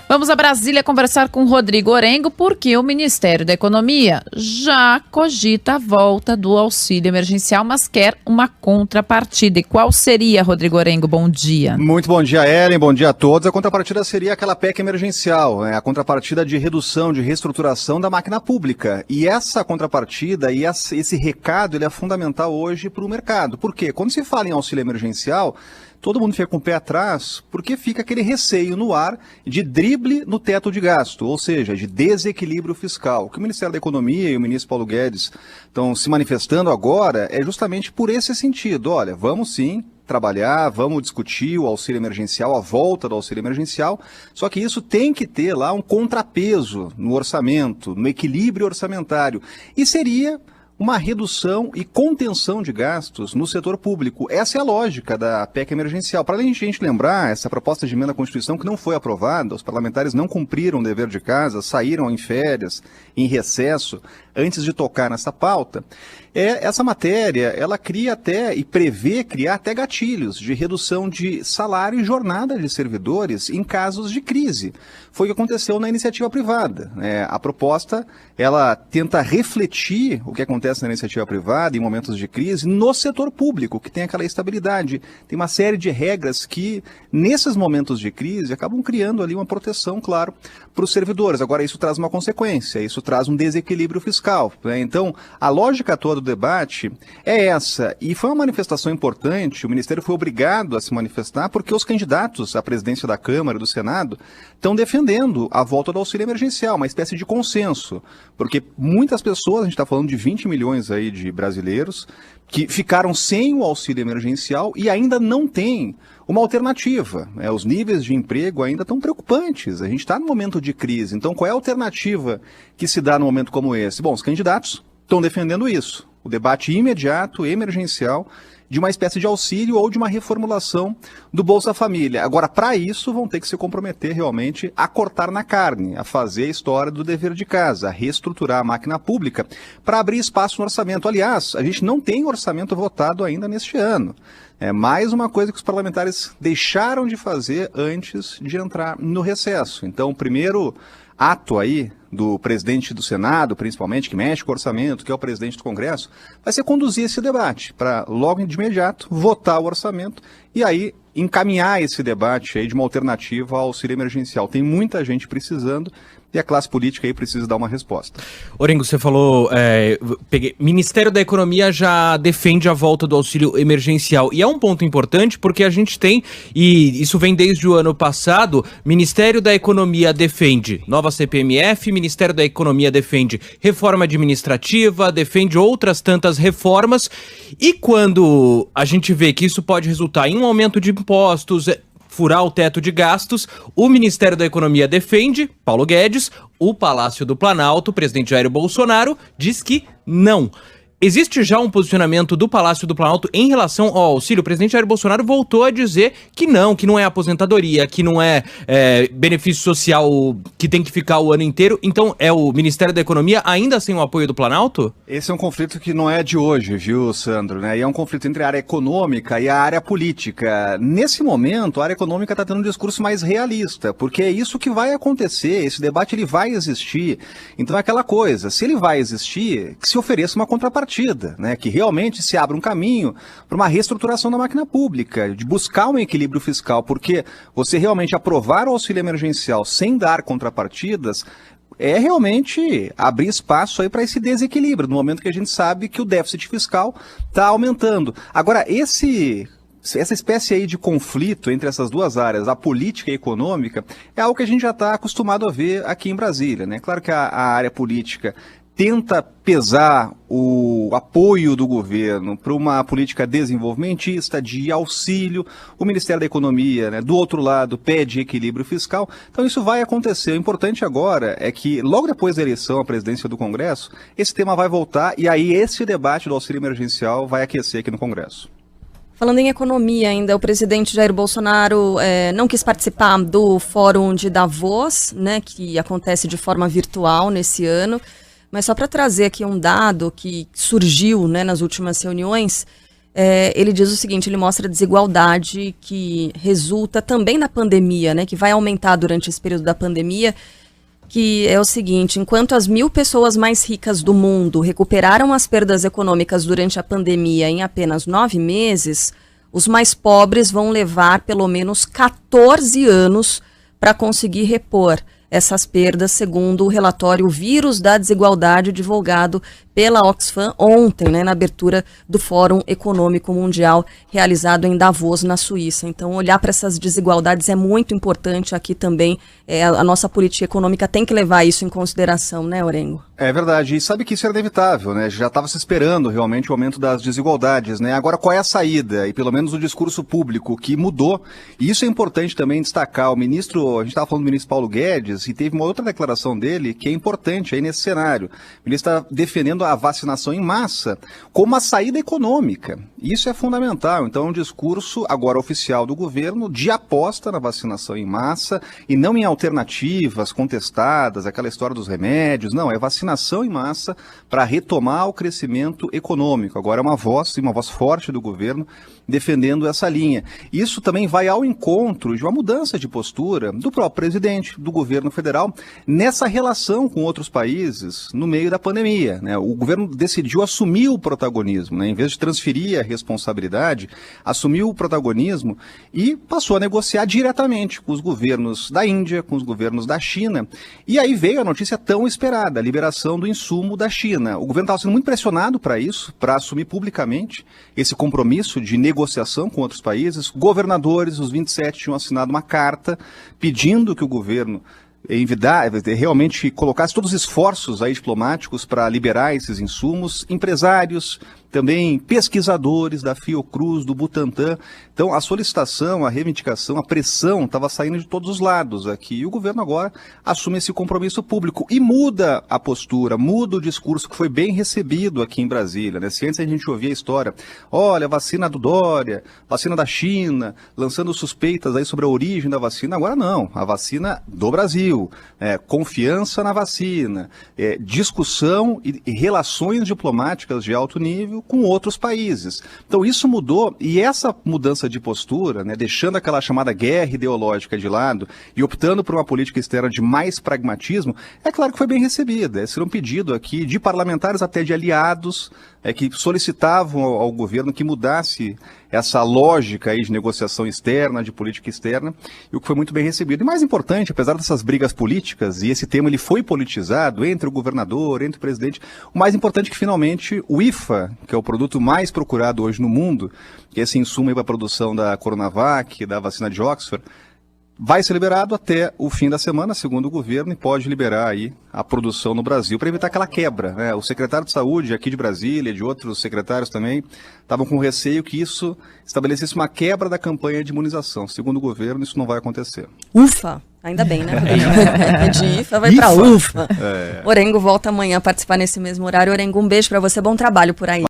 Vamos a Brasília conversar com Rodrigo Orengo, porque o Ministério da Economia já cogita a volta do auxílio emergencial, mas quer uma contrapartida. E qual seria, Rodrigo Orengo? Bom dia. Muito bom dia, Ellen. Bom dia a todos. A contrapartida seria aquela PEC emergencial, a contrapartida de redução, de reestruturação da máquina pública. E essa contrapartida e esse recado ele é fundamental hoje para o mercado. Por quê? Quando se fala em auxílio emergencial, todo mundo fica com o pé atrás, porque fica aquele receio no ar de drible no teto de gasto, ou seja, de desequilíbrio fiscal. O que o Ministério da Economia e o ministro Paulo Guedes estão se manifestando agora é justamente por esse sentido. Olha, vamos sim trabalhar, vamos discutir o auxílio emergencial, a volta do auxílio emergencial, só que isso tem que ter lá um contrapeso no orçamento, no equilíbrio orçamentário. E seria uma redução e contenção de gastos no setor público. Essa é a lógica da PEC emergencial. Para além de a gente lembrar, essa proposta de emenda à Constituição que não foi aprovada, os parlamentares não cumpriram o dever de casa, saíram em férias, em recesso, antes de tocar nessa pauta. Essa matéria, ela cria até e prevê criar até gatilhos de redução de salário e jornada de servidores em casos de crise. Foi o que aconteceu na iniciativa privada. A proposta, ela tenta refletir o que acontece na iniciativa privada em momentos de crise no setor público, que tem aquela estabilidade. Tem uma série de regras que, nesses momentos de crise, acabam criando ali uma proteção, claro, para os servidores. Agora, isso traz uma consequência, isso traz um desequilíbrio fiscal. Então, a lógica toda do debate é essa. E foi uma manifestação importante, o Ministério foi obrigado a se manifestar, porque os candidatos à presidência da Câmara e do Senado estão defendendo a volta do auxílio emergencial, uma espécie de consenso. Porque muitas pessoas, a gente está falando de 20 milhões aí de brasileiros, que ficaram sem o auxílio emergencial e ainda não têm uma alternativa. Os níveis de emprego ainda estão preocupantes. A gente está num momento de crise. Então, qual é a alternativa que se dá num momento como esse? Bom, os candidatos estão defendendo isso. O debate imediato, emergencial, de uma espécie de auxílio ou de uma reformulação do Bolsa Família. Agora, para isso, vão ter que se comprometer realmente a cortar na carne, a fazer a história do dever de casa, a reestruturar a máquina pública para abrir espaço no orçamento. Aliás, a gente não tem orçamento votado ainda neste ano. É mais uma coisa que os parlamentares deixaram de fazer antes de entrar no recesso. Então, o primeiro ato aí do presidente do Senado, principalmente, que mexe com o orçamento, que é o presidente do Congresso, vai ser conduzir esse debate para, logo de imediato, votar o orçamento e aí encaminhar esse debate aí de uma alternativa ao auxílio emergencial. Tem muita gente precisando e a classe política aí precisa dar uma resposta. Orengo, você falou, Ministério da Economia já defende a volta do auxílio emergencial, e é um ponto importante porque a gente tem, e isso vem desde o ano passado, Ministério da Economia defende nova CPMF, Ministério da Economia defende reforma administrativa, defende outras tantas reformas, e quando a gente vê que isso pode resultar em um aumento de impostos, furar o teto de gastos, o Ministério da Economia defende, Paulo Guedes, o Palácio do Planalto, o presidente Jair Bolsonaro, diz que não. Existe já um posicionamento do Palácio do Planalto em relação ao auxílio? O presidente Jair Bolsonaro voltou a dizer que não é aposentadoria, que não é benefício social que tem que ficar o ano inteiro. Então, é o Ministério da Economia ainda sem o apoio do Planalto? Esse é um conflito que não é de hoje, viu, Sandro? E é um conflito entre a área econômica e a área política. Nesse momento, a área econômica está tendo um discurso mais realista, porque é isso que vai acontecer, esse debate ele vai existir. Então, é aquela coisa, se ele vai existir, que se ofereça uma contrapartida. Que realmente se abra um caminho para uma reestruturação da máquina pública, de buscar um equilíbrio fiscal, porque você realmente aprovar o auxílio emergencial sem dar contrapartidas é realmente abrir espaço aí para esse desequilíbrio, no momento que a gente sabe que o déficit fiscal está aumentando. Agora, essa espécie aí de conflito entre essas duas áreas, a política e a econômica, é algo que a gente já está acostumado a ver aqui em Brasília, Claro que a área política tenta pesar o apoio do governo para uma política desenvolvimentista, de auxílio. O Ministério da Economia, do outro lado, pede equilíbrio fiscal. Então isso vai acontecer. O importante agora é que, logo depois da eleição à presidência do Congresso, esse tema vai voltar e aí esse debate do auxílio emergencial vai aquecer aqui no Congresso. Falando em economia ainda, o presidente Jair Bolsonaro não quis participar do Fórum de Davos, que acontece de forma virtual nesse ano. Mas só para trazer aqui um dado que surgiu nas últimas reuniões, ele diz o seguinte, ele mostra a desigualdade que resulta também da pandemia, né, que vai aumentar durante esse período da pandemia, que é o seguinte, enquanto as 1.000 pessoas mais ricas do mundo recuperaram as perdas econômicas durante a pandemia em apenas 9 meses, os mais pobres vão levar pelo menos 14 anos para conseguir repor essas perdas, segundo o relatório Vírus da Desigualdade, divulgado pela Oxfam ontem, né, na abertura do Fórum Econômico Mundial, realizado em Davos, na Suíça. Então, olhar para essas desigualdades é muito importante aqui também. A nossa política econômica tem que levar isso em consideração, né, Orengo? É verdade, e sabe que isso era inevitável, né? Já estava se esperando realmente o aumento das desigualdades, né? Agora, qual é a saída? E pelo menos o discurso público que mudou, e isso é importante também destacar. O ministro, a gente estava falando do ministro Paulo Guedes, e teve uma outra declaração dele que é importante aí nesse cenário. O ministro está defendendo a vacinação em massa como uma saída econômica. Isso é fundamental. Então, é um discurso agora oficial do governo de aposta na vacinação em massa e não em alternativas contestadas, aquela história dos remédios. Não, é vacinação em massa para retomar o crescimento econômico. Agora é uma voz forte do governo defendendo essa linha. Isso também vai ao encontro de uma mudança de postura do próprio presidente, do governo federal, nessa relação com outros países no meio da pandemia, né? O governo decidiu assumir o protagonismo, né? Em vez de transferir a responsabilidade, assumiu o protagonismo e passou a negociar diretamente com os governos da Índia, com os governos da China. E aí veio a notícia tão esperada, a liberação do insumo da China. O governo estava sendo muito pressionado para isso, para assumir publicamente esse compromisso de negociação com outros países. Governadores, os 27, tinham assinado uma carta pedindo que o governo realmente colocasse todos os esforços aí diplomáticos para liberar esses insumos. Empresários, também pesquisadores da Fiocruz, do Butantan. Então, a solicitação, a reivindicação, a pressão estava saindo de todos os lados aqui. E o governo agora assume esse compromisso público e muda a postura, muda o discurso que foi bem recebido aqui em Brasília, né? Se antes a gente ouvia a história, olha, vacina do Dória, vacina da China, lançando suspeitas aí sobre a origem da vacina, agora não, a vacina do Brasil, confiança na vacina, discussão e relações diplomáticas de alto nível com outros países. Então isso mudou, e essa mudança de postura, né, deixando aquela chamada guerra ideológica de lado e optando por uma política externa de mais pragmatismo, é claro que foi bem recebida. Esse era um pedido aqui de parlamentares, até de aliados, que solicitavam ao governo que mudasse essa lógica aí de negociação externa, de política externa, e o que foi muito bem recebido. E mais importante, apesar dessas brigas políticas, e esse tema ele foi politizado entre o governador, entre o presidente, o mais importante é que finalmente o IFA, que é o produto mais procurado hoje no mundo, que é esse insumo para a produção da Coronavac, da vacina de Oxford, vai ser liberado até o fim da semana, segundo o governo, e pode liberar aí a produção no Brasil para evitar aquela quebra, né? O secretário de Saúde aqui de Brasília, de outros secretários também, estavam com receio que isso estabelecesse uma quebra da campanha de imunização. Segundo o governo, isso não vai acontecer. Ufa! Ainda bem, né? De IFA vai para UFA. Orengo volta amanhã a participar nesse mesmo horário. Orengo, um beijo para você, bom trabalho por aí.